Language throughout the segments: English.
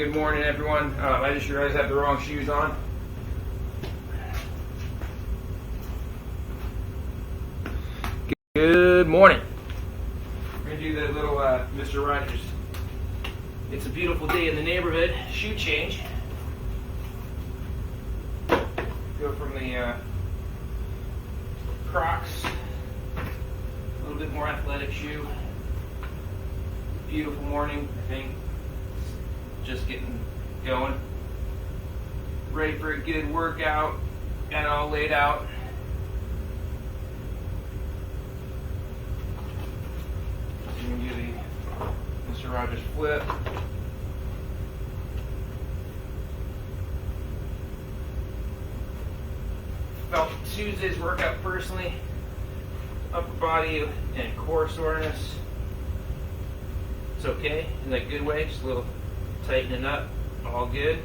Good morning, everyone. I just realized I have the wrong shoes on. Good morning. We're going to do the little Mr. Rogers. It's a beautiful day in the neighborhood. Shoe change. Go from the Crocs, a little bit more athletic shoe. Beautiful morning, I think. Just getting going. Ready for a good workout. Got it all laid out. So you can do the Mr. Rogers flip. Felt Tuesday's workout personally. Upper body and core soreness. It's okay in that good way, just a little tightening up, all good.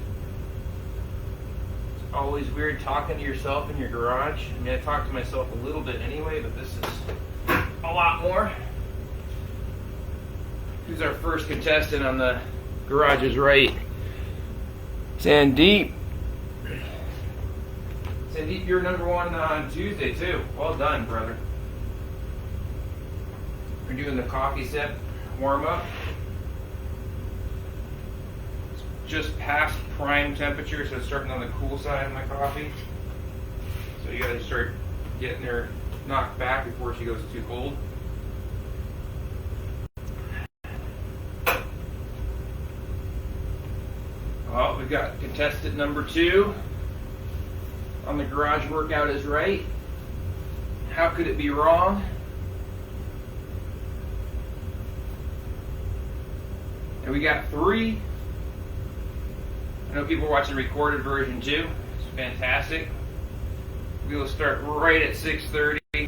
It's always weird talking to yourself in your garage. I mean, I talk to myself a little bit anyway, but this is a lot more. Who's our first contestant on the garage's right? Sandeep. Sandeep, you're number one on Tuesday too. Well done, brother. We're doing the coffee sip warm up. Just past prime temperature, so it's starting on the cool side of my coffee. So you gotta start getting her knocked back before she goes too cold. Well, we've got contestant number 2 on the garage workout is right. How could it be wrong? And we got 3. I know people are watching the recorded version too. It's fantastic. We will start right at 6:30. So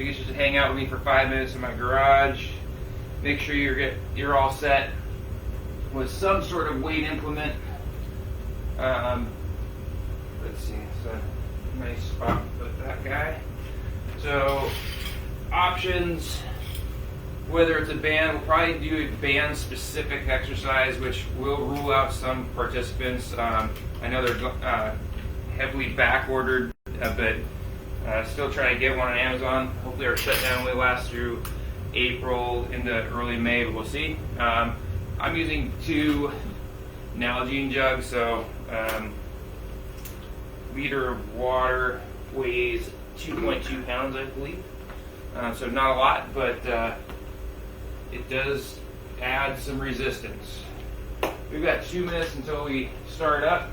you can just hang out with me for 5 minutes in my garage. Make sure you're all set with some sort of weight implement. Let's see, it's a nice spot to put that guy. So options. Whether it's a band, we'll probably do a band-specific exercise, which will rule out some participants. I know they're heavily back-ordered, but still trying to get one on Amazon. Hopefully our shutdown will last through April into early May, but we'll see. I'm using 2 Nalgene jugs, so liter of water weighs 2.2 pounds, I believe. So not a lot, but it does add some resistance. We've got 2 minutes until we start up.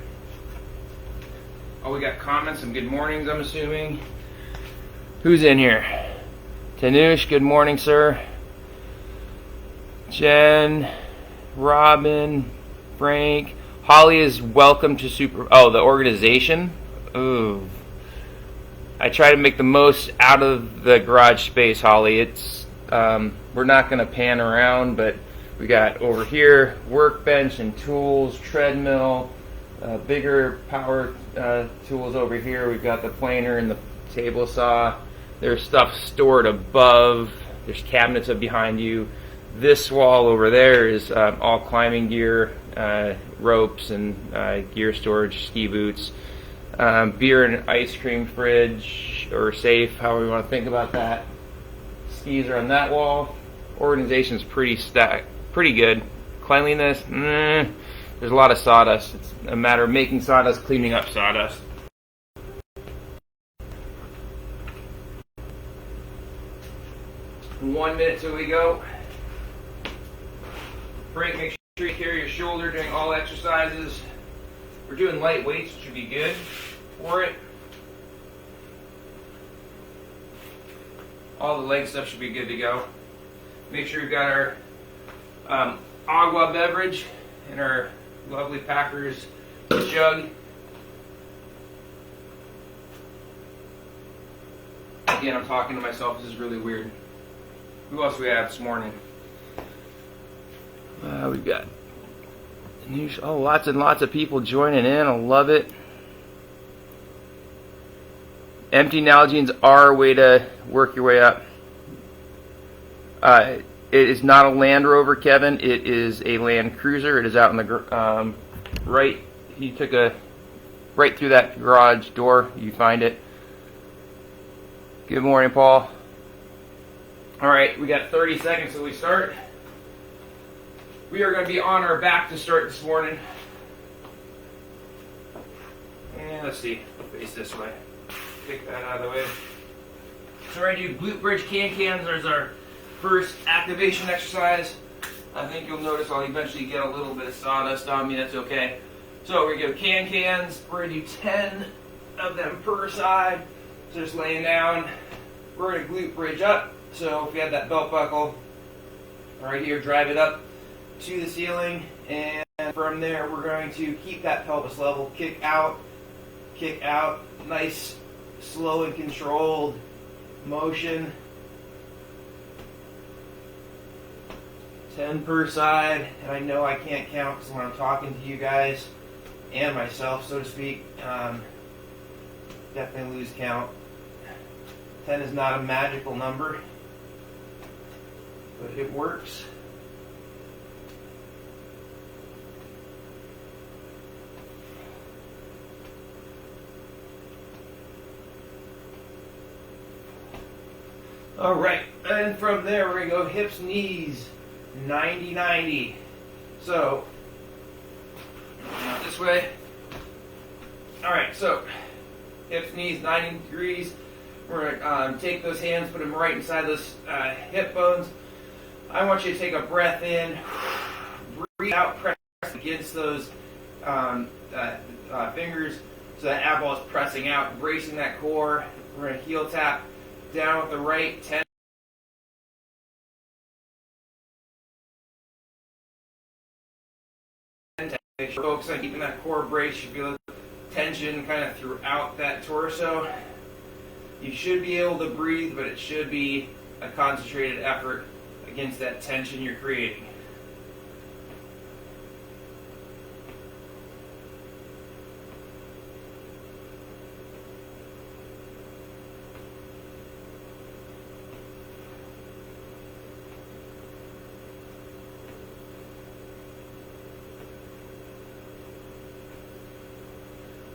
Oh, we got comments, some good mornings, I'm assuming. Who's in here? Tanush, good morning, sir. Jen, Robin, Frank. Holly is welcome to the organization. Ooh. I try to make the most out of the garage space, Holly. It's we're not going to pan around, but we got over here workbench and tools, treadmill, bigger power tools over here. We've got the planer and the table saw. There's stuff stored above. There's cabinets up behind you. This wall over there is all climbing gear, ropes and gear storage, ski boots, beer and ice cream fridge or safe, however you want to think about that. Skis are on that wall. Organization's pretty good. Cleanliness, there's a lot of sawdust. It's a matter of making sawdust, cleaning up sawdust. One minute till we go. Break, make sure you carry your shoulder during all exercises. We're doing light weights, which should be good for it. All the leg stuff should be good to go. Make sure you've got our agua beverage and our lovely Packers jug. Again, I'm talking to myself. This is really weird. Who else do we have this morning? We've got lots and lots of people joining in. I love it. Empty Nalgenes are a way to work your way up. It is not a Land Rover, Kevin. It is a Land Cruiser. It is out in the right. He took a right through that garage door. You find it. Good morning, Paul. All right, we got 30 seconds till we start. We are going to be on our back to start this morning. And let's see, face this way. Kick that out of the way. So we're going to do glute bridge can-cans. There's our first activation exercise. I think you'll notice I'll eventually get a little bit of sawdust on me. That's okay. So we're going to go can-cans. We're going to do 10 of them per side. So just laying down. We're going to glute bridge up. So if you have that belt buckle right here, drive it up to the ceiling. And from there, we're going to keep that pelvis level. Kick out. Nice, slow and controlled motion. 10 per side. And I know I can't count because when I'm talking to you guys and myself, so to speak, definitely lose count. 10 is not a magical number, but it works. All right, and from there we're going to go hips, knees, 90-90. So, this way. All right, so hips, knees, 90 degrees. We're going to take those hands, put them right inside those hip bones. I want you to take a breath in, breathe out, press against those fingers so that ab wall is pressing out, bracing that core. We're going to heel tap down with the right, 10. Make sure focus on keeping that core braced. You feel tension kind of throughout that torso. You should be able to breathe, but it should be a concentrated effort against that tension you're creating.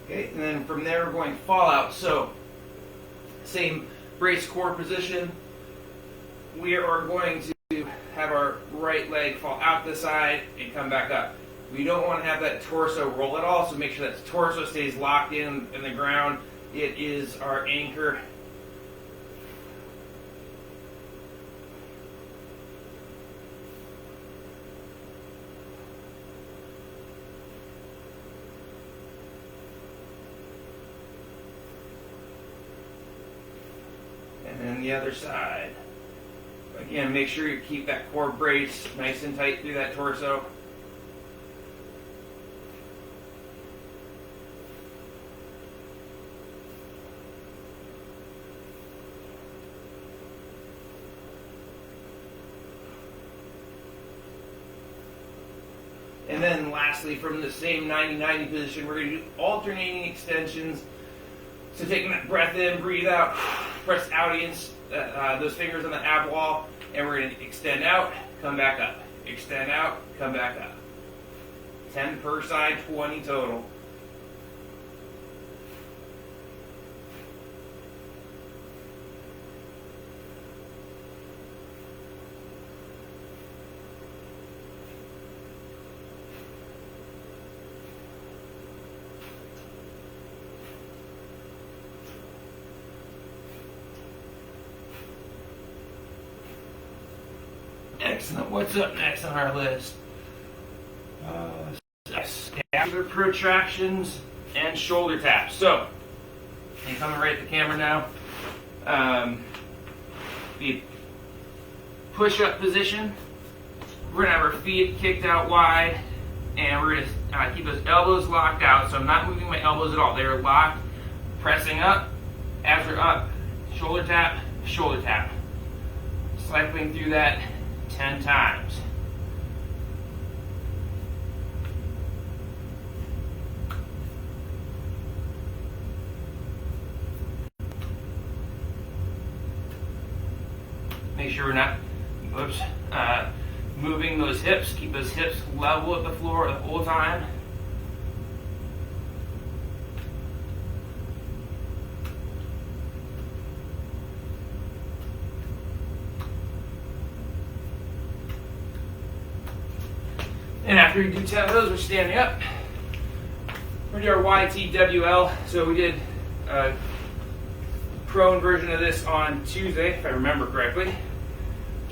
Okay, and then from there we're going fall out. So, same brace core position. We are going to have our right leg fall out the side and come back up. We don't want to have that torso roll at all, so make sure that torso stays locked in the ground. It is our anchor. And then the other side. Again, make sure you keep that core braced nice and tight through that torso. And then lastly, from the same 90-90 position, we're going to do alternating extensions. So taking that breath in, breathe out, press out against those fingers on the ab wall, and we're going to extend out, come back up. Extend out, come back up. 10 per side, 20 total. Excellent. What's up next on our list? Scapular protractions and shoulder taps. So, I'm coming right at the camera now. The push-up position. We're going to have our feet kicked out wide, and we're going to keep those elbows locked out. So I'm not moving my elbows at all. They're locked, pressing up. Abs are up. Shoulder tap, shoulder tap. Cycling through that 10 times. Make sure we're not Oops. Moving those hips. Keep those hips level at the floor the whole time. And after we do 10 of those, we're standing up. We're going to do our YTWL. So we did a prone version of this on Tuesday, if I remember correctly.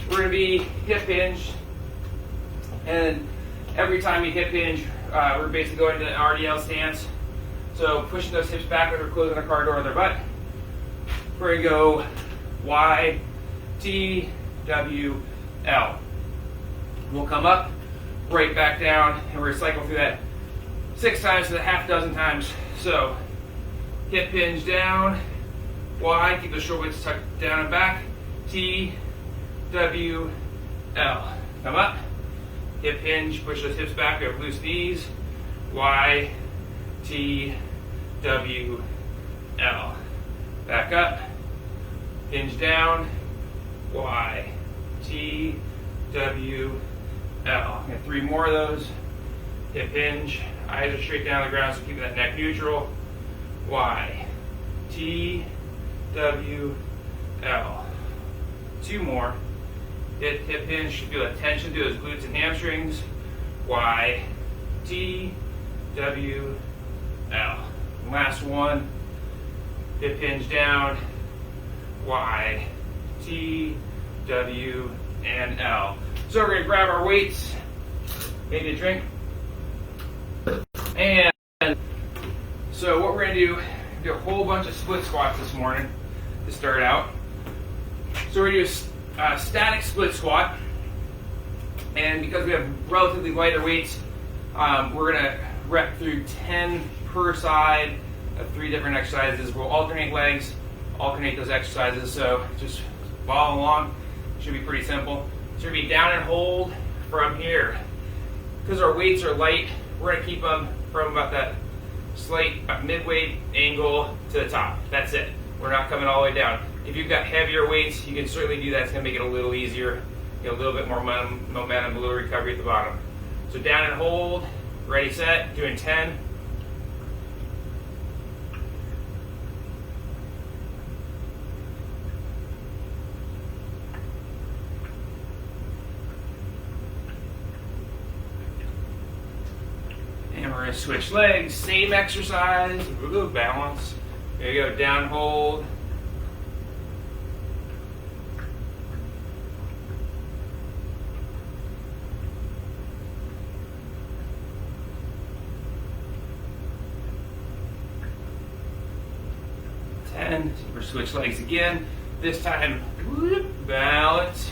We're going to be hip hinged. And every time you hip hinge, we're basically going to the RDL stance. So pushing those hips back or closing the car door on their butt. We're going to go Y, T, W, L. We'll come up, right back down, and we're going to cycle through that 6 times to the half dozen times. So hip hinge down, Y, keep the shoulder blades tucked down and back, T, W, L. Come up, hip hinge, push those hips back, we have loose knees, Y, T, W, L. Back up, hinge down, Y, T, W, L. Got 3 more of those. Hip hinge, eyes are straight down the ground, so keeping that neck neutral. Y, T, W, L. 2 more. Hip hinge, feel that tension through those glutes and hamstrings. Y, T, W, L. And last one. Hip hinge down. Y, T, W, and L. So we're going to grab our weights, maybe a drink. And so what we're going to do a whole bunch of split squats this morning to start out. So we're going to do a static split squat. And because we have relatively lighter weights, we're going to rep through 10 per side of 3 different exercises. We'll alternate legs, alternate those exercises. So just follow along. Should be pretty simple. So we're going to be down and hold from here. Because our weights are light, we're going to keep them from about that slight mid-weight angle to the top. That's it. We're not coming all the way down. If you've got heavier weights, you can certainly do that. It's going to make it a little easier. Get a little bit more momentum, a little recovery at the bottom. So down and hold, ready, set, doing 10. And we're going to switch legs, same exercise, balance. There you go, down, hold. We're switch legs again. This time, balance.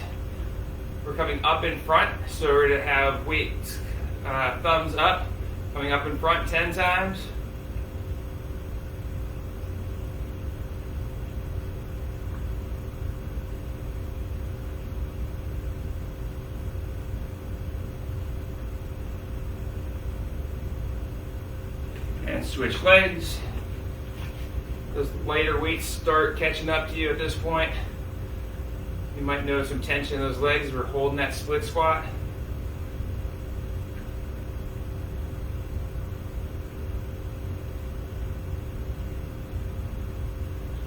We're coming up in front, so we're going to have weights, thumbs up, coming up in front 10 times. And switch legs. Those lighter weights start catching up to you at this point. You might notice some tension in those legs. We're holding that split squat.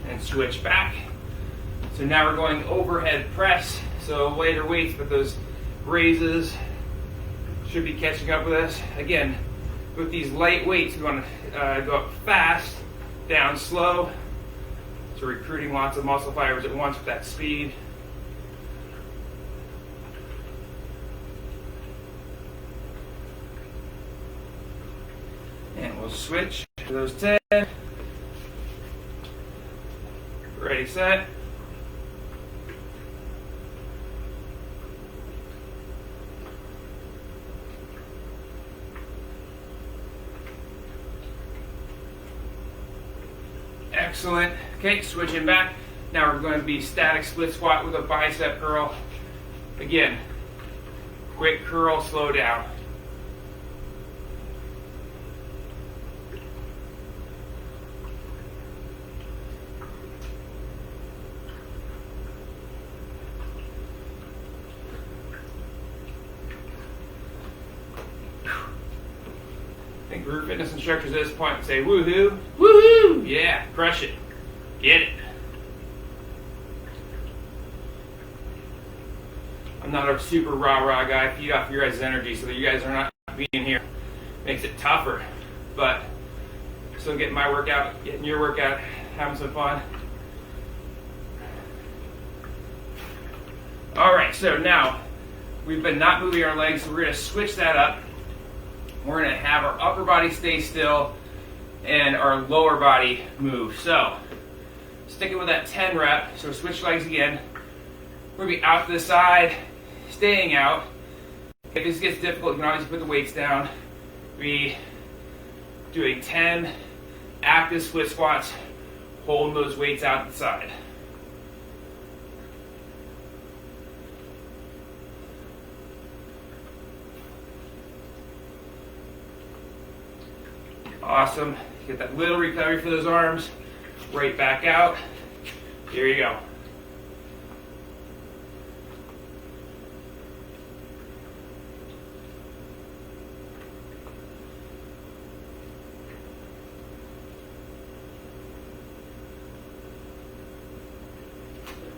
And switch back. So now we're going overhead press. So lighter weights, but those raises should be catching up with us. Again, with these light weights, we want to go up fast, down slow. So recruiting lots of muscle fibers at once with that speed. And we'll switch to those 10. Ready, set. Excellent. Okay, switching back. Now we're going to be static split squat with a bicep curl. Again, quick curl, slow down. group fitness instructors at this point and say, woohoo, woohoo, yeah, crush it, get it. I'm not a super rah-rah guy. Feed off your guys' energy so that you guys are not being here. Makes it tougher, but still getting my workout, getting your workout, having some fun. All right, so now we've been not moving our legs, so we're going to switch that up. We're going to have our upper body stay still and our lower body move. So sticking with that 10 rep, so switch legs again. We're going to be out to the side, staying out. If this gets difficult, you can obviously put the weights down. Be doing 10 active split squats, holding those weights out to the side. Awesome. Get that little recovery for those arms. Right back out. Here you go.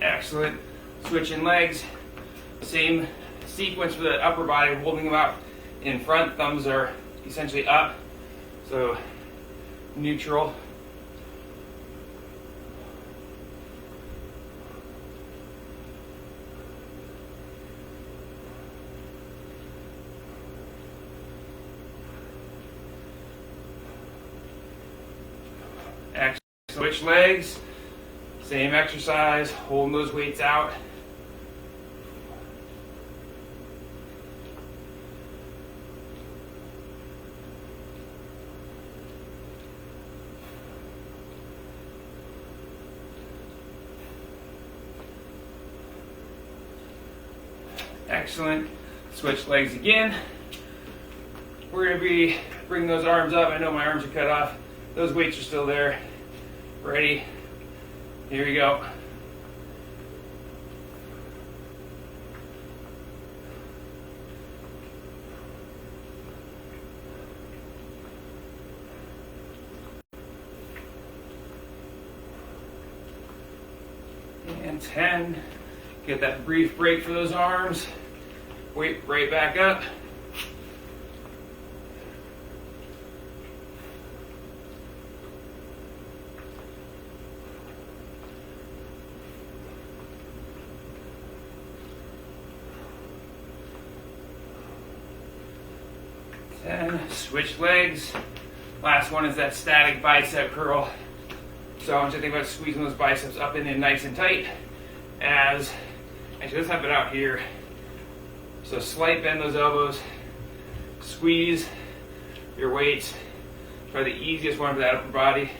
Excellent. Switching legs. Same sequence for the upper body, holding them out in front. Thumbs are essentially up. So neutral. Excellent. Switch legs. Same exercise, holding those weights out. Excellent. Switch legs again. We're going to be bringing those arms up. I know my arms are cut off. Those weights are still there. Ready? Here we go. And 10. Get that brief break for those arms. Weight right back up. Switch legs. Last one is that static bicep curl. So I want you to think about squeezing those biceps up in nice and tight. Actually, let's have it out here. So slight bend those elbows. Squeeze your weights. Probably the easiest one for that upper body.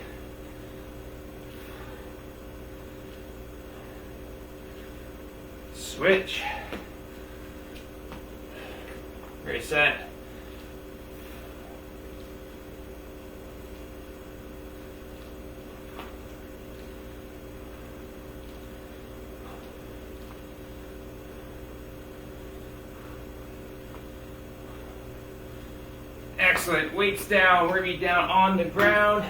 Switch. Ready, set. Excellent. Weights down. We're going to be down on the ground.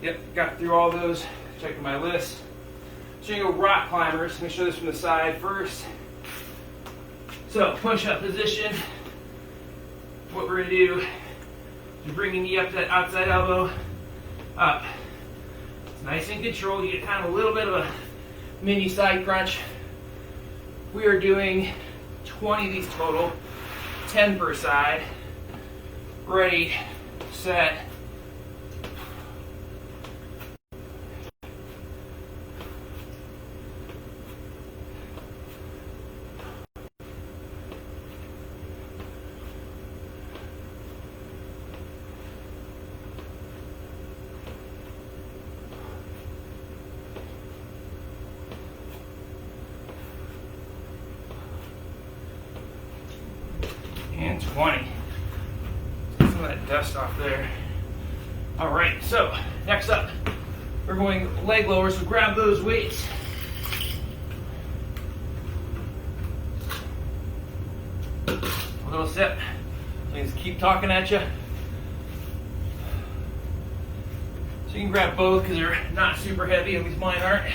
Yep, got through all those. Checking my list. So you go rock climbers. Let me show this from the side first. So push-up position. What we're going to do is bring your knee up to that outside elbow. Up. It's nice and controlled. You get kind of a little bit of a mini side crunch. We are doing 20 of these total. 10 per side. Ready, set. And 20. That dust off there. All right, so next up, we're going leg lowers. So grab those weights. A little sip. Please keep talking at you. So you can grab both because they're not super heavy, at least mine aren't.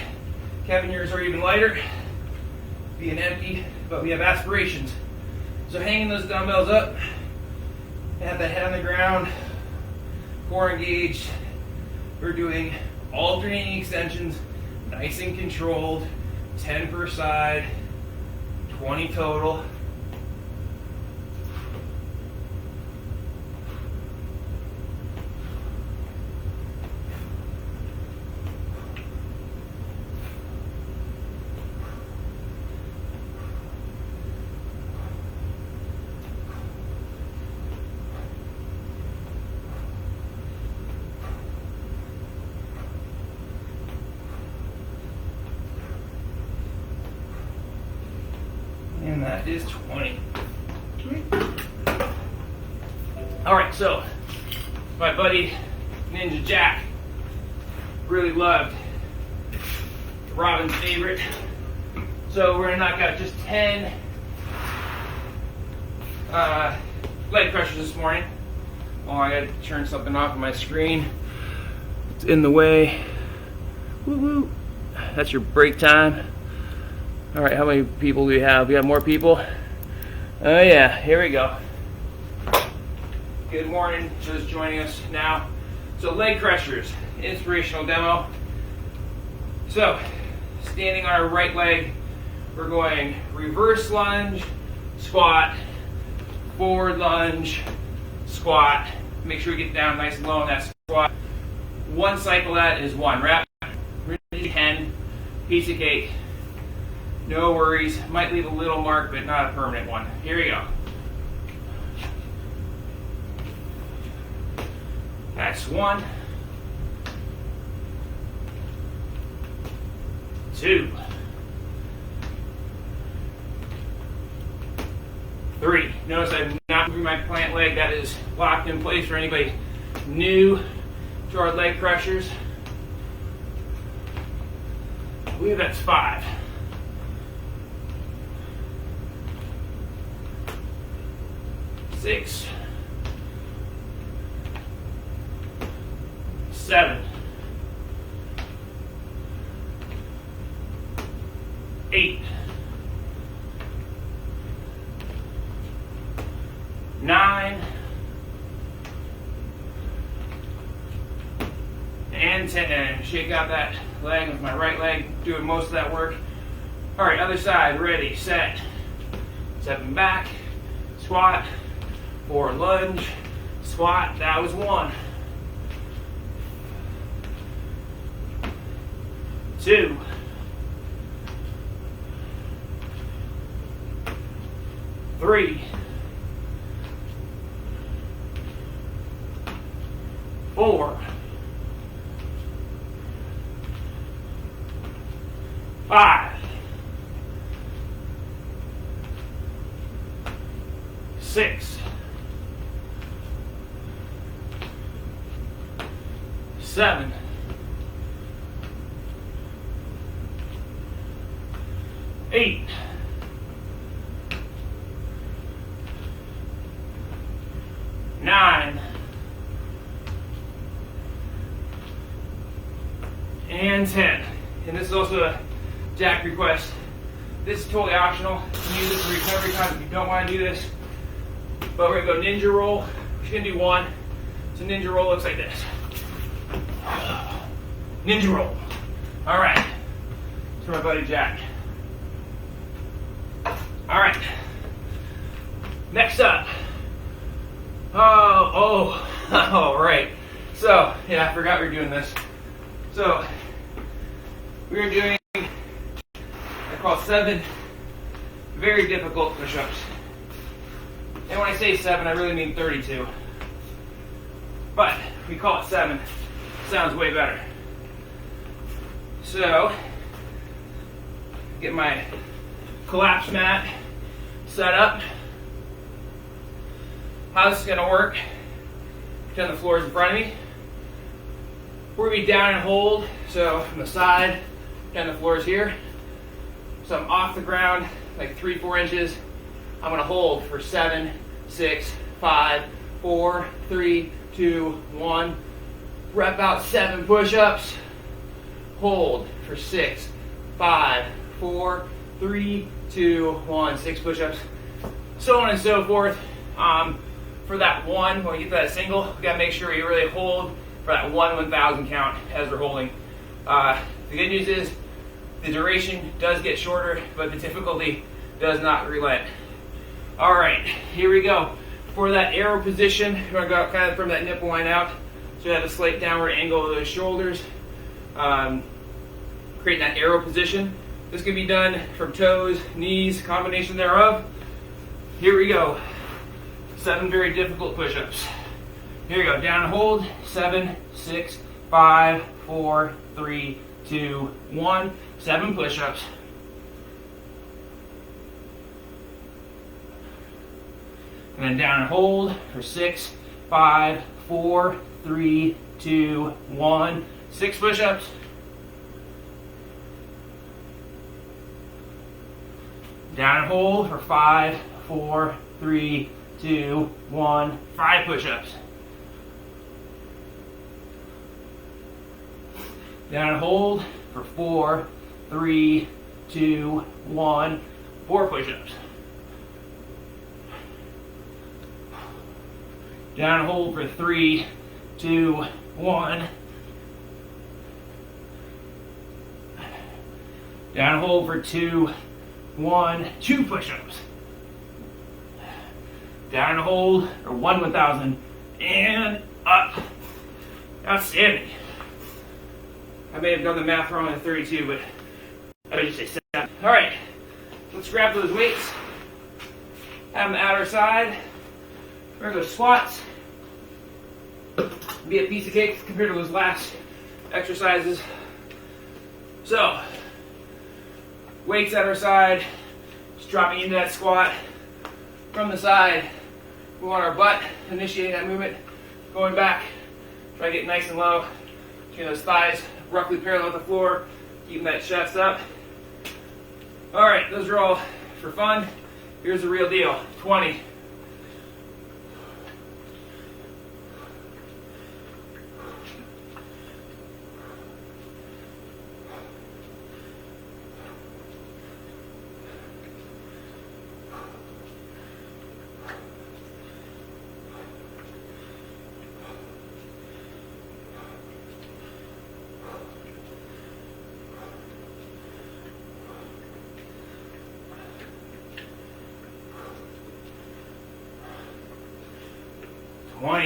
Kevin, yours are even lighter. Being empty, but we have aspirations. So hanging those dumbbells up, have the head on the ground, core engaged. We're doing alternating extensions, nice and controlled, 10 per side, 20 total. And that is 20. All right, so my buddy Ninja Jack really loved Robin's favorite. So we're gonna knock out just 10 leg pressures this morning. Oh, I gotta turn something off on my screen. It's in the way. Woo woo. That's your break time. All right, how many people do we have? We have more people? Oh yeah, here we go. Good morning to those joining us now. So leg pressures, inspirational demo. So standing on our right leg, we're going reverse lunge, squat, forward lunge, squat. Make sure we get down nice and low in that squat. One cycle of that is 1 rep. 10, piece of cake. No worries, might leave a little mark, but not a permanent one. Here we go. That's 1, 2, 3. Notice I'm not moving my plant leg. That is locked in place for anybody new to our leg pressures. I believe that's 5. 6, 7, 8, 9, and 10. Shake out that leg with my right leg, doing most of that work. All right, other side, ready, set. Stepping back, squat, forward lunge, squat. That was 1. 2. 3. 4. 5. 6. 7. 8. 9. And 10. And this is also a Jack request. This is totally optional. You can use this for recovery time if you don't want to do this. But we're going to go ninja roll. We're just going to do 1. So ninja roll looks like this. Ninja roll. All right. It's for my buddy Jack. All right. Next up. All right. So, yeah, I forgot we were doing this. So, we are doing, I call 7 very difficult push-ups. And when I say 7, I really mean 32. But we call it 7. Sounds way better. So, get my collapse mat set up. How this is going to work, pretend the floor is in front of me. We're going to be down and hold, so from the side, pretend the floor is here. So I'm off the ground, like 3-4 inches. I'm going to hold for 7, 6, 5, 4, 3, 2, 1. Rep out 7 push-ups. Hold for 6, 5, 4, 3, 2, 1. 6 push-ups. So on and so forth. For that one, when we get to that single, we gotta make sure you really hold for that 1,000 count as we're holding. The good news is the duration does get shorter, but the difficulty does not relent. All right, here we go. For that arrow position, we're gonna go kind of from that nipple line out. So you have a slight downward angle of those shoulders. Creating that arrow position. This can be done from toes, knees, combination thereof. Here we go. 7 very difficult push-ups. Here we go. Down and hold. 7, 6, 5, 4, 3, 2, 1. 7 push-ups. And then down and hold for 6, 5, 4, 3, 2, 1. 6 push-ups. Down and hold for 5, 4, 3, 2, 1. 5 push-ups. Down and hold for 4, 3, 2, 1. 4 push-ups. Down and hold for 3, 2, 1. Down and hold for 2, 1. 2 push-ups. Down and hold for 1,000 and up. Outstanding. I may have done the math wrong at 32, but I would just say 7. All right, let's grab those weights. Have them at our side. We're going to go squats. Be a piece of cake compared to those last exercises. So, weights at our side. Just dropping into that squat. From the side, we want our butt initiating that movement. Going back. Try to get nice and low. Keeping those thighs roughly parallel with the floor. Keeping that chest up. Alright, those are all for fun. Here's the real deal. 20.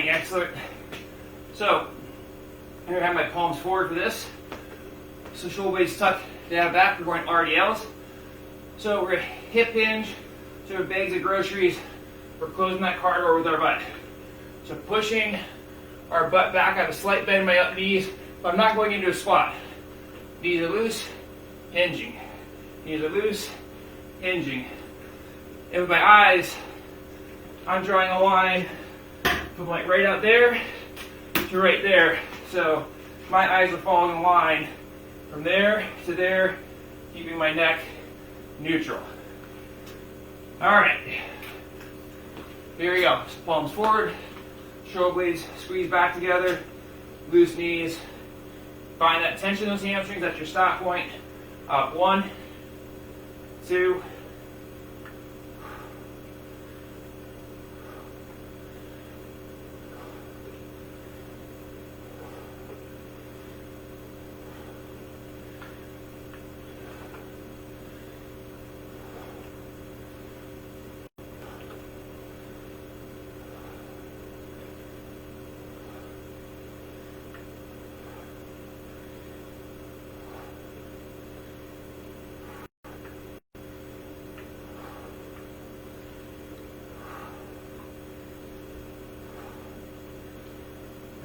Excellent. So, I'm going to have my palms forward for this. So shoulder blades tucked down back. We're going RDLs. So we're going to hip hinge. So with bags of groceries, we're closing that car door with our butt. So pushing our butt back. I have a slight bend in my up knees, but I'm not going into a squat. Knees are loose, hinging. Knees are loose, hinging. And with my eyes, I'm drawing a line from like right out there to right there. So my eyes are following a line from there to there, keeping my neck neutral. All right, here we go. So palms forward, shoulder blades squeeze back together, loose knees. Find that tension in those hamstrings. That's your stop point. Up 1, 2.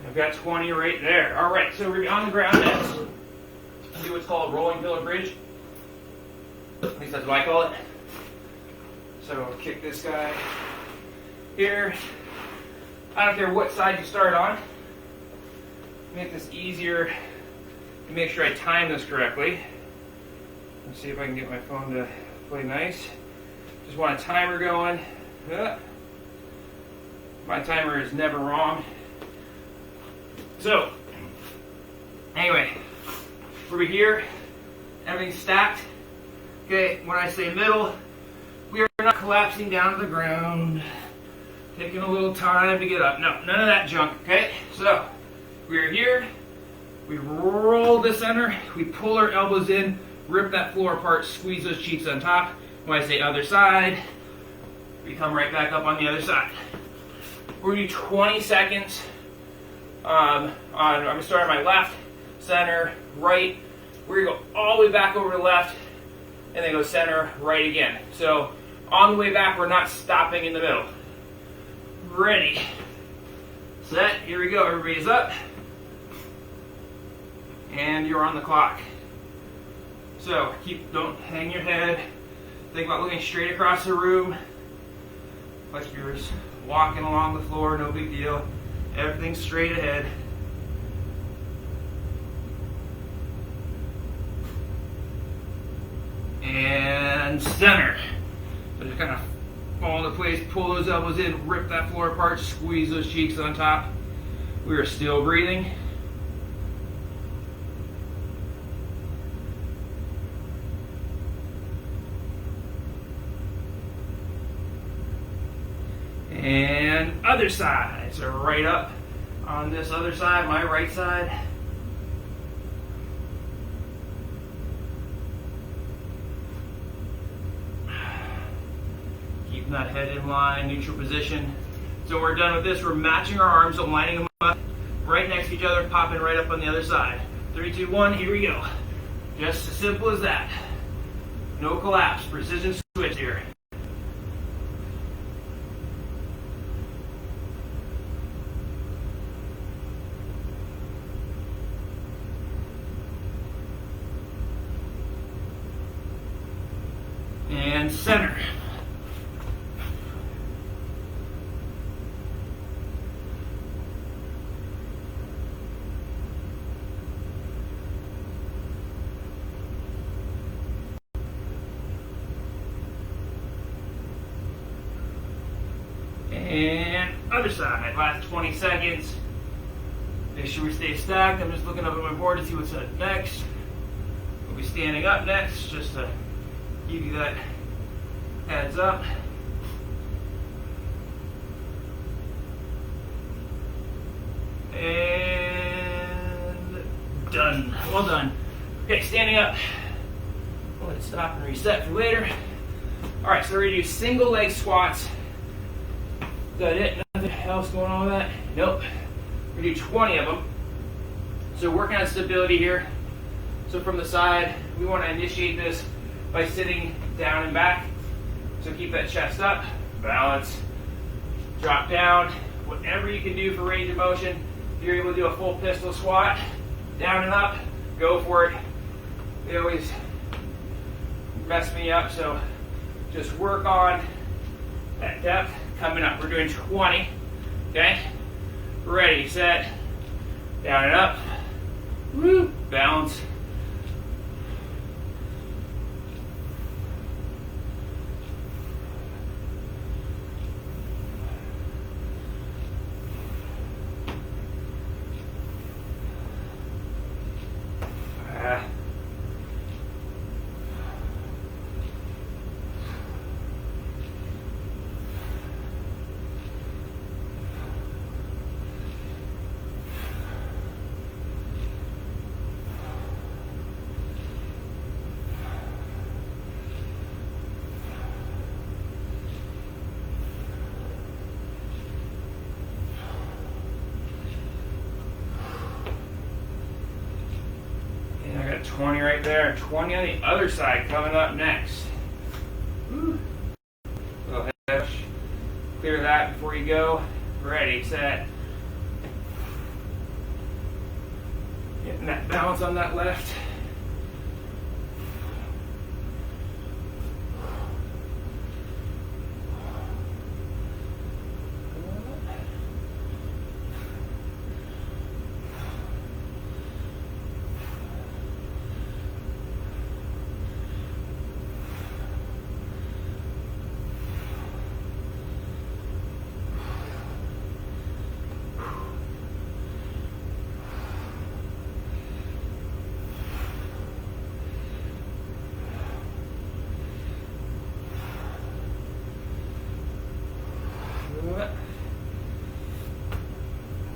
I've got 20 right there. All right, so we're going to be on the ground next. Do what's called a rolling pillow bridge. At least that's what I call it. So we'll kick this guy here. I don't care what side you start on. Make this easier. Make sure I time this correctly. Let's see if I can get my phone to play nice. Just want a timer going. My timer is never wrong. So, Anyway, we're here, everything's stacked. Okay, when I say middle, we are not collapsing down to the ground, taking a little time to get up. No, none of that junk, okay? So, we are here, we roll the center, we pull our elbows in, rip that floor apart, squeeze those cheeks on top. When I say other side, we come right back up on the other side. We're going to do 20 seconds I'm going to start on my left, center, right. We're going to go all the way back over to the left, and then go center, right again. So on the way back, we're not stopping in the middle. Ready, set, here we go. Everybody's up, and you're on the clock. So don't hang your head. Think about looking straight across the room, like you're just walking along the floor, no big deal. Everything's straight ahead. And center. So just kind of fall into place, pull those elbows in, rip that floor apart, squeeze those cheeks on top. We are still breathing. And other side. So right up on this other side, my right side. Keeping that head in line, neutral position. So we're done with this. We're matching our arms, so lining them up right next to each other, popping right up on the other side. 3, 2, 1, here we go. Just as simple as that. No collapse, precision switch here. And center. And other side. Last 20 seconds. Make sure we stay stacked. I'm just looking up at my board to see what's up next. We'll be standing up next, just to give you that heads up. And done. Well done. Okay, standing up. Let's stop and reset for later. Alright, so we're going to do single leg squats. Is that it? Nothing else going on with that? Nope. We're going to do 20 of them. So working on stability here. So from the side, we want to initiate this by sitting down and back. So keep that chest up, balance, drop down, whatever you can do for range of motion. If you're able to do a full pistol squat, down and up, go for it. They always mess me up, so just work on that depth. Coming up, we're doing 20, okay? Ready, set, down and up, woo, balance. And I got 20 right there. 20 on the other side coming up next. Woo. Go ahead, clear that before you go. Ready, set. Getting that balance on that left.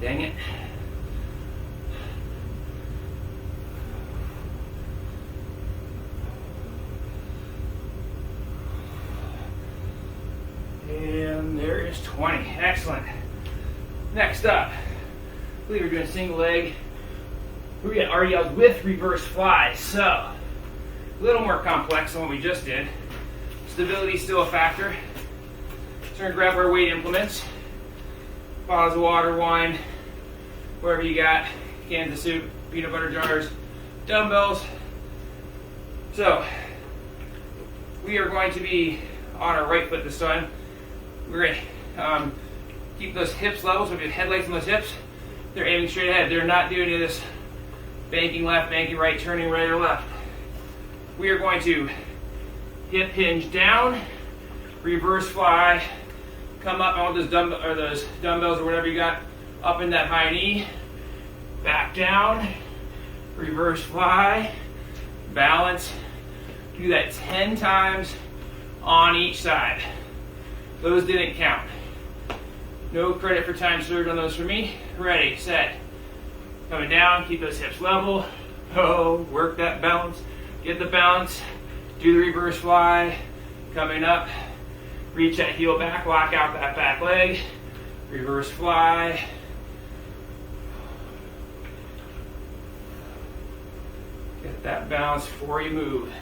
Dang it. And there is 20. Excellent. Next up, I believe we're doing single leg. We got RDLs with reverse flies. So, a little more complex than what we just did. Stability is still a factor. So we're going to grab our weight implements. Bottles of water, wine, whatever you got. Cans of soup, peanut butter jars, dumbbells. So, we are going to be on our right foot this time. We're going to keep those hips level, so if you have headlights on those hips, they're aiming straight ahead. They're not doing any of this banking left, banking right, turning right or left. We are going to hip hinge down, reverse fly, come up on those dumbbells or whatever you got up in that high knee, back down, reverse fly, balance. Do that 10 times on each side. Those didn't count. No credit for time served on those for me. Ready, set. Coming down, keep those hips level. Oh, work that balance. Get the balance. Do the reverse fly. Coming up, reach that heel back, lock out that back leg. Reverse fly. Get that balance before you move.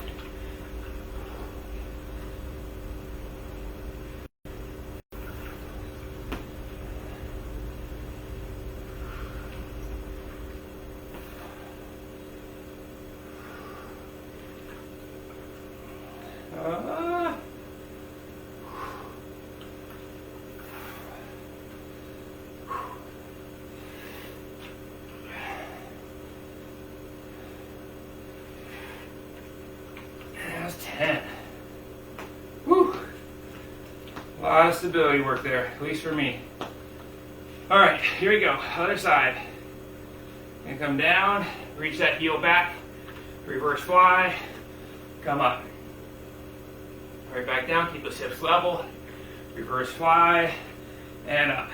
That's 10. Whew. A lot of stability work there, at least for me. All right, here we go. Other side. And come down, reach that heel back, reverse fly, come up. Right back down, keep those hips level, reverse fly, and up.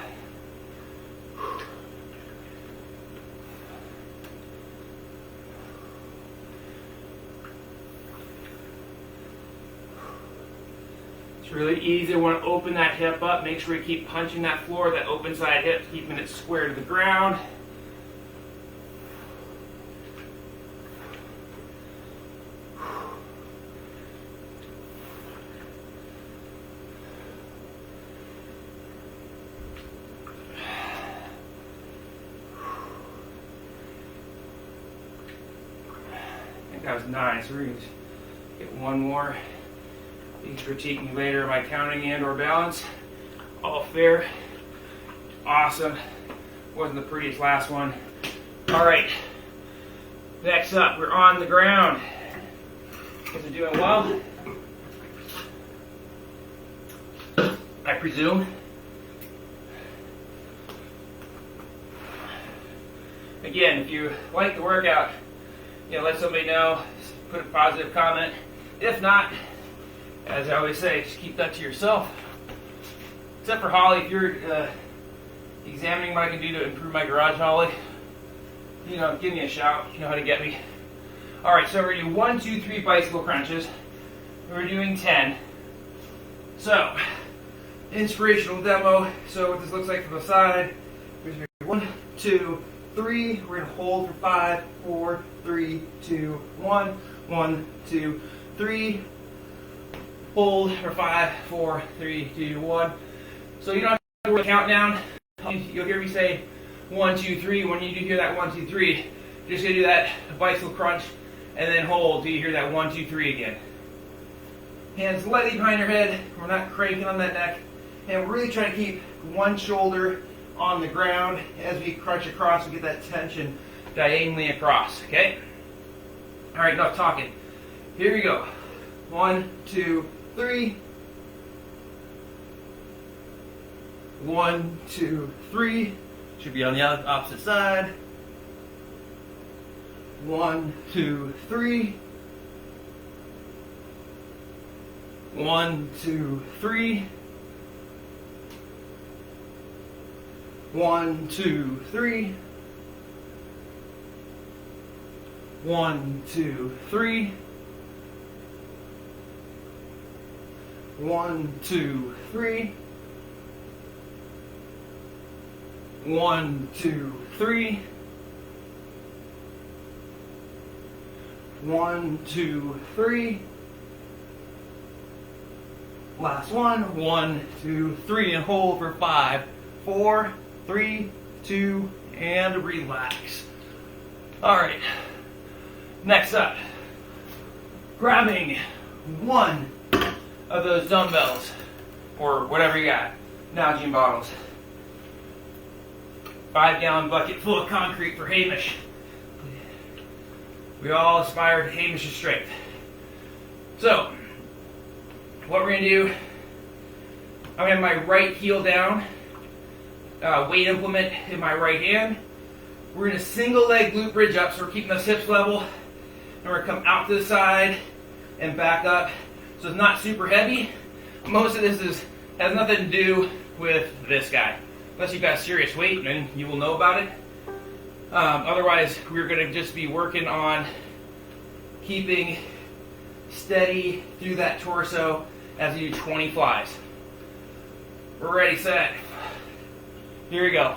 It's really easy. I want to open that hip up. Make sure you keep punching that floor, that open side hip, keeping it square to the ground. That was 9, so we're going to get one more. You can critique me later, my counting and or balance. All fair. Awesome. Wasn't the prettiest last one. All right. Next up, we're on the ground. You guys are doing well, I presume. Again, if you like the workout, let somebody know, put a positive comment. If not, as I always say, just keep that to yourself. Except for Holly, if you're examining what I can do to improve my garage, Holly, give me a shout. You know how to get me. All right, so we're going to do 1, 2, 3 bicycle crunches. We're doing 10. So, inspirational demo. So what this looks like from the side. 1, 2, 3. We're going to hold for 5, 4, 3, 2, 1. 1, 2, 3. Hold for 5, 4, 3, 2, 1. So you don't have to worry about countdown. You'll hear me say 1, 2, 3. When you do hear that 1, 2, 3, you're just going to do that bicycle crunch and then hold till you hear that 1, 2, 3 again. Hands slightly behind your head. We're not cranking on that neck. And we're really trying to keep one shoulder on the ground as we crunch across and get that tension diagonally across, okay? All right, enough talking. Here we go. 1, 2, 3. 1, 2, 3. Should be on the opposite side. 1, 2, 3. 1, 2, 3. 1, 2, 3. 1, 2, 3. 1, 2, 3. 1, 2, 3. 1, 2, 3. Last one. 1, 2, 3. And hold for 5, 4, 3, 2, and relax. All right. Next up, grabbing one of those dumbbells or whatever you got, Nalgene bottles. 5-gallon bucket full of concrete for Hamish. We all aspire to Hamish's strength. So, what we're going to do, I'm going to have my right heel down, weight implement in my right hand. We're going to single leg glute bridge up, so we're keeping those hips level. And we're going to come out to the side and back up. So it's not super heavy. Most of this has nothing to do with this guy. Unless you've got serious weight, then you will know about it. Otherwise, we're going to just be working on keeping steady through that torso as you do 20 flies. We're ready, set. Here we go.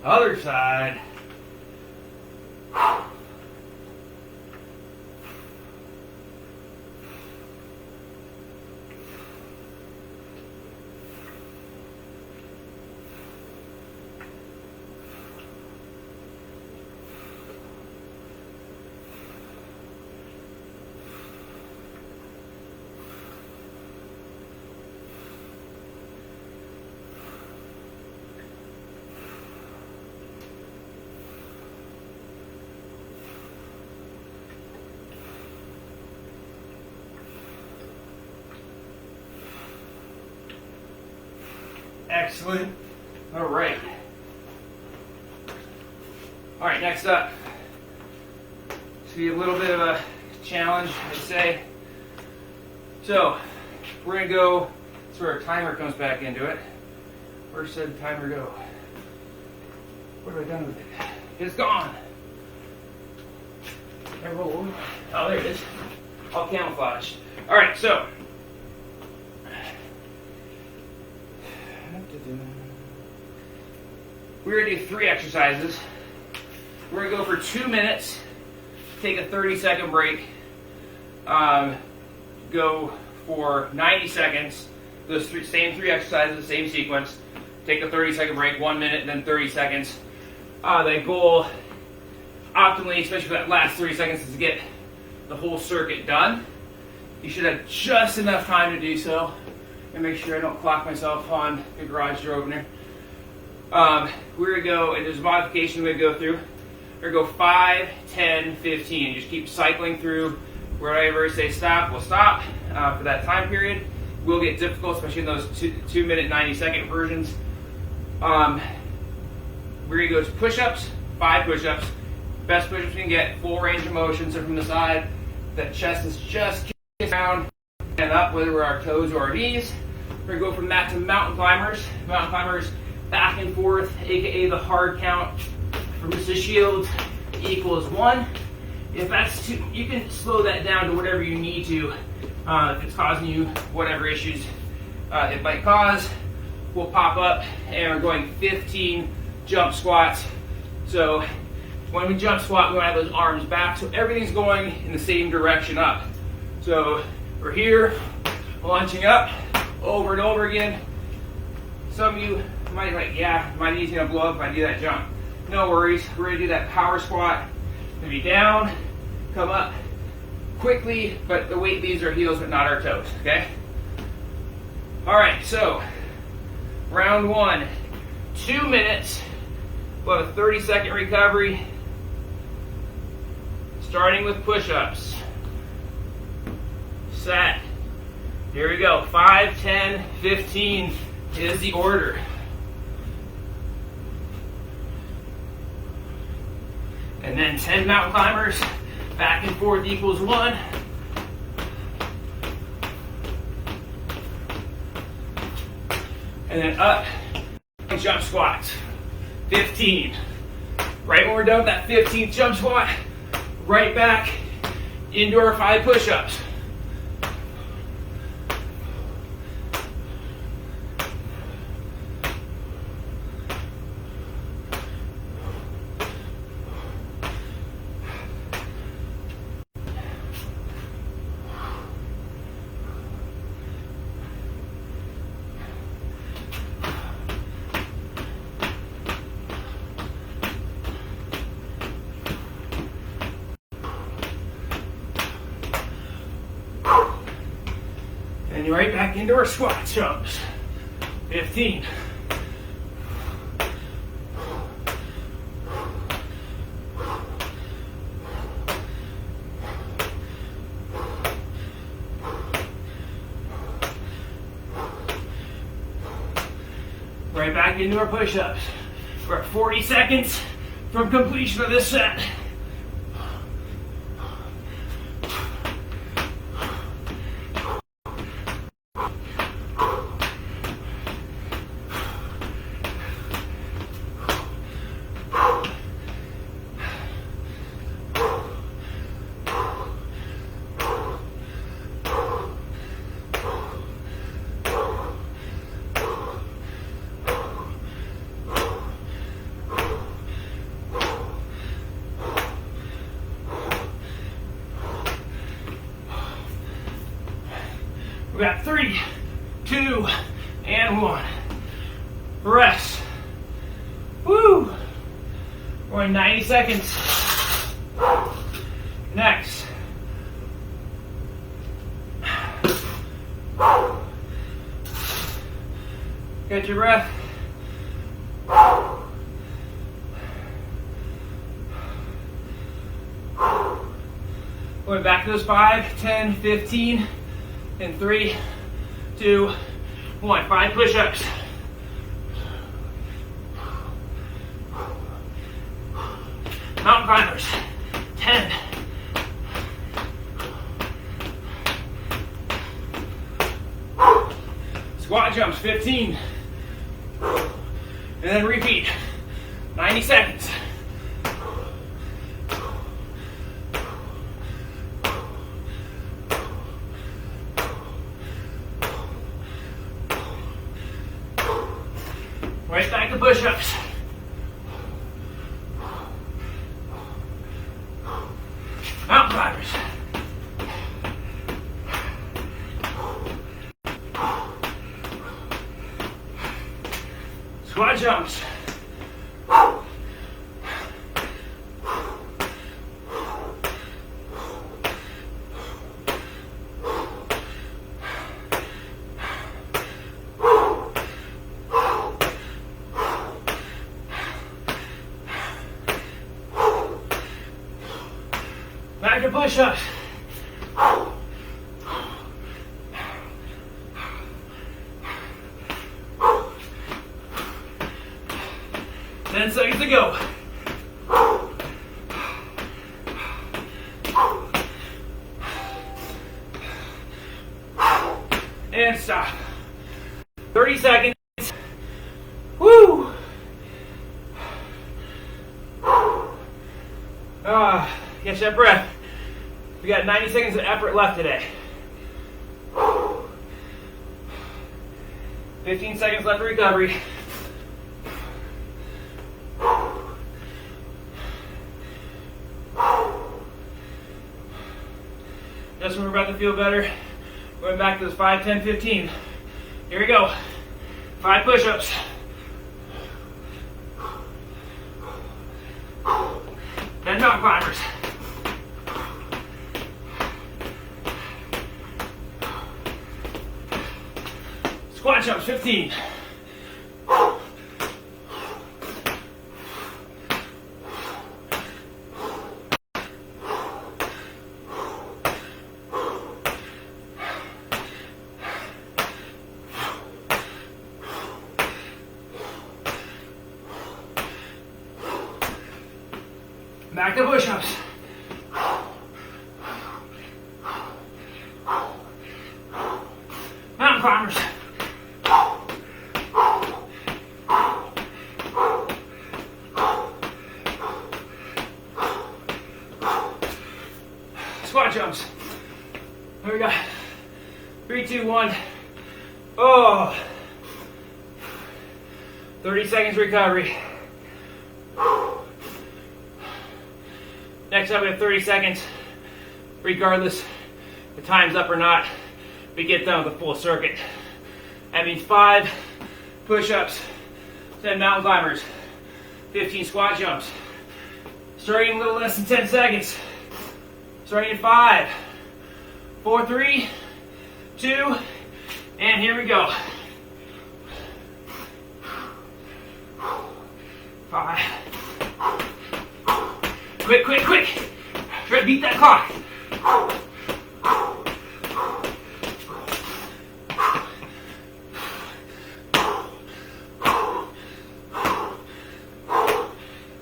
Other side. Excellent. All right. All right, next up. It's be a little bit of a challenge, I'd say. So, we're going to go, that's where our timer comes back into it. Where said timer go? What have I done with it? It's gone. I roll over. Oh, there it is. All camouflaged. All right, so. We're going to do 3 exercises. We're going to go for 2 minutes, take a 30-second break, go for 90 seconds, those same 3 exercises, same sequence, take a 30-second break, 1 minute, then 30 seconds. The goal, optimally, especially for that last 30 seconds, is to get the whole circuit done. You should have just enough time to do so. And make sure I don't clock myself on the garage door opener. We're going to go, and there's a modification we're going to go through. We're going to go 5, 10, 15. Just keep cycling through. Wherever I say stop, we'll stop for that time period. Will get difficult, especially in those 2 minute, 90-second versions. We're going to go to push-ups, 5 push-ups. Best push-ups we can get, full range of motion. So from the side, the chest is just kicking down and up, whether we're our toes or our knees. We're going to go from that to mountain climbers. Mountain climbers back and forth, aka the hard count from Mrs. Shields equals 1. If that's too, you can slow that down to whatever you need to. If it's causing you whatever issues it might cause, we'll pop up and we're going 15 jump squats. So when we jump squat, we want to have those arms back so everything's going in the same direction up. So we're here, launching up over and over again. Some of you might be like, yeah, my knee's gonna blow up if I do that jump. No worries, we're gonna do that power squat. Gonna be down, come up, quickly, but the weight leaves our heels but not our toes, okay? All right, so round one, 2 minutes. We'll have a 30-second recovery, starting with push-ups. Set. Here we go. 5, 10, 15 is the order. And then 10 mountain climbers, back and forth equals 1. And then up and jump squats. 15. Right when we're done with that 15th jump squat, right back into our 5 push-ups. And right back into our squat jumps. 15. Right back into our push-ups. We're at 40 seconds from completion of this set. We got 3, 2, and 1. Rest. Woo! We're in 90 seconds. Next. Get your breath. Going back to those 5, 10, 15. In 3, 2, 1. 5 push-ups. Mountain climbers. 10. Squat jumps. 15. And then repeat. 90 seconds. Right back to push-ups. Mountain climbers. Squat jumps. Back to push-ups. Ten seconds to go. And stop. 30 seconds. Woo! Catch that breath. We got 90 seconds of effort left today. 15 seconds left for recovery. Just when we're about to feel better, going back to this 5, 10, 15. Here we go. 5 push-ups. 10 mountain climbers. Squat jumps, 15. Back to push-ups. Mountain climbers. Squat jumps. Here we go. 3, 2, 1. Oh. 30 seconds recovery. Next up, we have 30 seconds. Regardless, the time's up or not, we get done with the full circuit. That means 5 push-ups, 10 mountain climbers, 15 squat jumps. Starting a little less than 10 seconds. Starting in 5, 4, 3, 2, and here we go. 5. Quick, quick, quick. Try to beat that clock.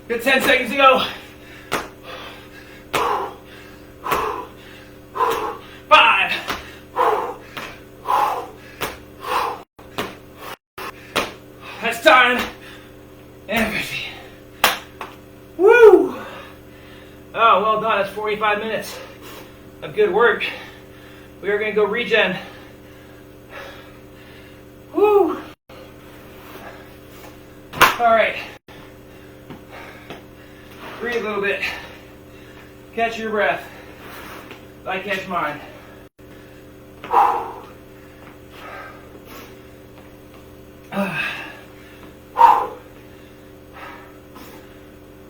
Good 10 seconds to go. 5. That's time. And 50. Woo! Oh, well done. That's 45 minutes of good work. We are going to go regen. Woo! All right. Breathe a little bit. Catch your breath. I catch mine.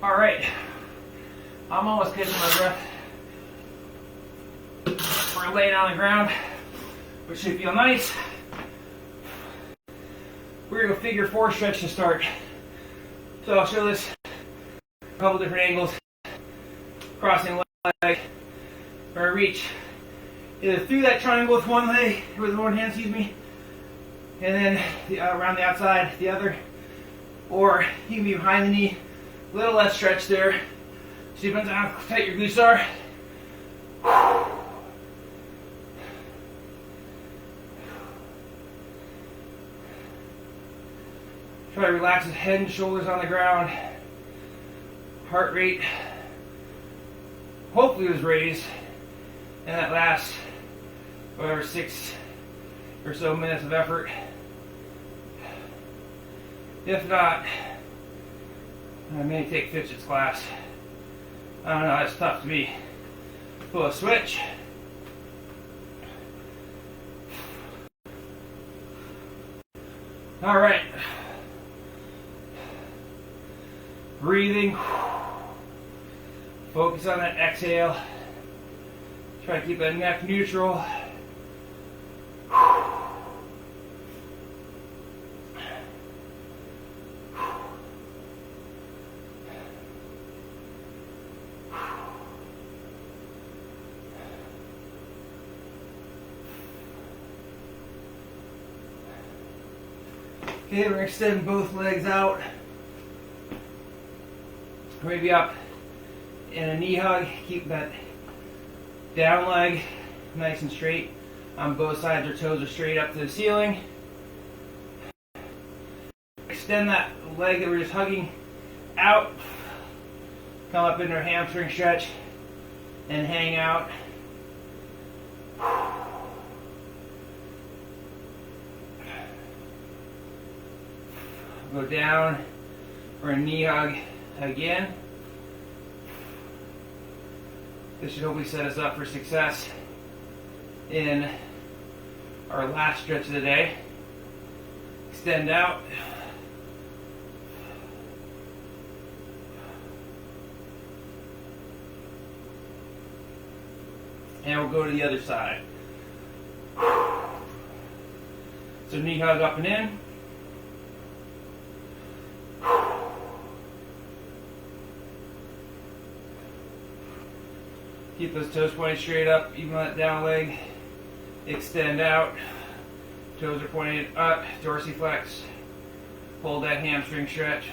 All right. I'm almost catching my breath. We're laying on the ground, which should feel nice. We're going to figure 4 stretch to start. So I'll show this a couple different angles. Crossing leg. Or I reach either through that triangle with one leg, with one hand, excuse me, and then around the outside, the other. Or you can be behind the knee, a little less stretch there. So depends on how tight your glutes are. Try to relax his head and shoulders on the ground. Heart rate hopefully was raised in that last, whatever, 6 or so minutes of effort. If not, I may take Fitch's class. I don't know, that's tough to be. Pull a switch. All right. Breathing. Focus on that exhale. Try to keep that neck neutral. Okay, we're going to extend both legs out. Maybe up in a knee hug. Keep that down leg nice and straight on both sides. Your toes are straight up to the ceiling. Extend that leg that we're just hugging out. Come up into a hamstring stretch and hang out. Go down for a knee hug again. This should hopefully set us up for success in our last stretch of the day. Extend out. And we'll go to the other side. So knee hug up and in. Keep those toes pointed straight up, even on that down leg. Extend out. Toes are pointed up, dorsiflex. Hold that hamstring stretch.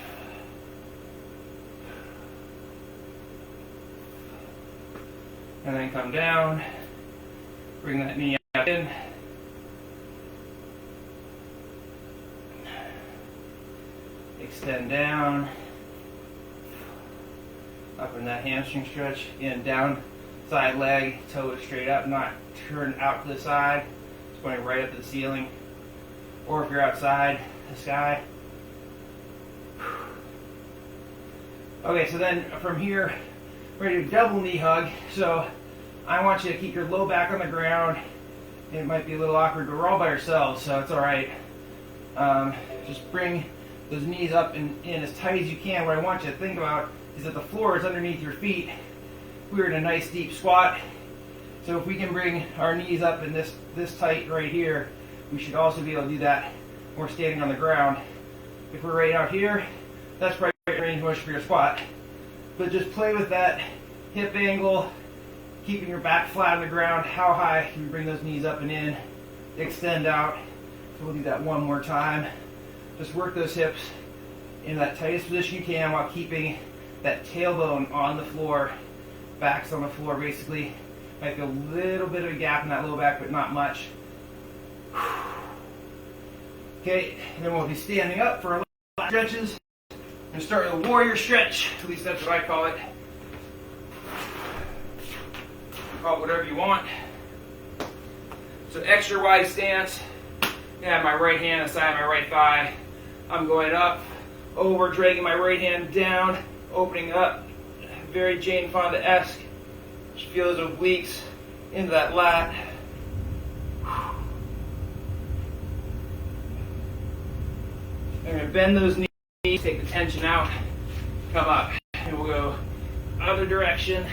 And then come down. Bring that knee up in. Extend down. Up in that hamstring stretch. Again, down side leg, toes straight up, not turn out to the side. It's pointing right up to the ceiling. Or if you're outside, the sky. Okay, so then from here, we're going to do double knee hug. So I want you to keep your low back on the ground. It might be a little awkward, but we're all by ourselves, so it's all right. Just bring those knees up and in as tight as you can. What I want you to think about is that the floor is underneath your feet. We're in a nice deep squat. So if we can bring our knees up in this tight right here, we should also be able to do that when we're standing on the ground. If we're right out here, that's probably range motion for your squat. But just play with that hip angle, keeping your back flat on the ground. How high can you bring those knees up and in? Extend out. So we'll do that one more time. Just work those hips in that tightest position you can while keeping that tailbone on the floor. Back's on the floor basically. Might feel a little bit of a gap in that low back, but not much. Okay, and then we'll be standing up for our last stretches. And start with a warrior stretch. At least that's what I call it. Call it whatever you want. So extra wide stance. I have my right hand aside my right thigh. I'm going up, over, dragging my right hand down, opening up. Very Jane Fonda-esque. Just feel those obliques into that lat. I'm going to bend those knees, take the tension out, come up. And we'll go other direction.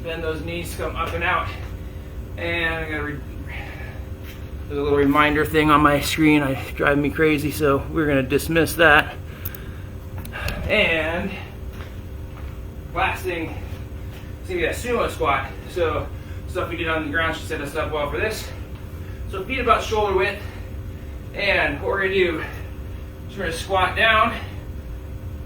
Bend those knees, come up and out. And I'm going to there's a little reminder thing on my screen. It's driving me crazy, so we're going to dismiss that. And last thing is going to be a sumo squat. So stuff we did on the ground should set us up well for this. So feet about shoulder width. And what we're going to do is we're going to squat down,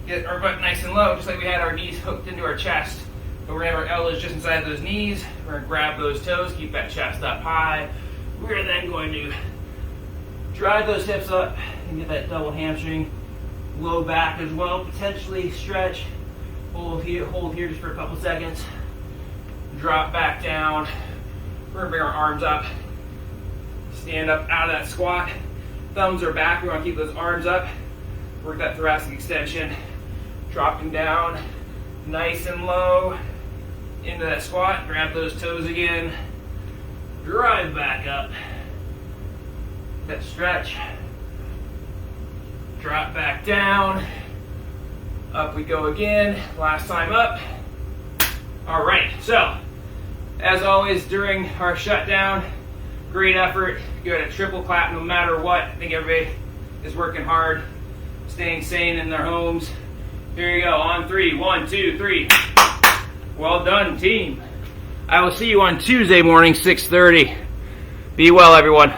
get our butt nice and low, just like we had our knees hooked into our chest. But we're going to have our elbows just inside those knees. We're going to grab those toes, keep that chest up high. We're then going to drive those hips up and get that double hamstring, low back as well, potentially stretch. Hold here just for a couple seconds. Drop back down. We're going to bring our arms up. Stand up out of that squat. Thumbs are back. We want to keep those arms up. Work that thoracic extension. Dropping down nice and low into that squat. Grab those toes again. Drive back up. That stretch. Drop back down. Up we go again. Last time up. All right, so as always during our shutdown, great effort. You had a triple clap no matter what. I think everybody is working hard, staying sane in their homes. Here you go, on 3. 1, 2, 3. Well done, team. I will see you on Tuesday morning, 6:30. Be well, everyone.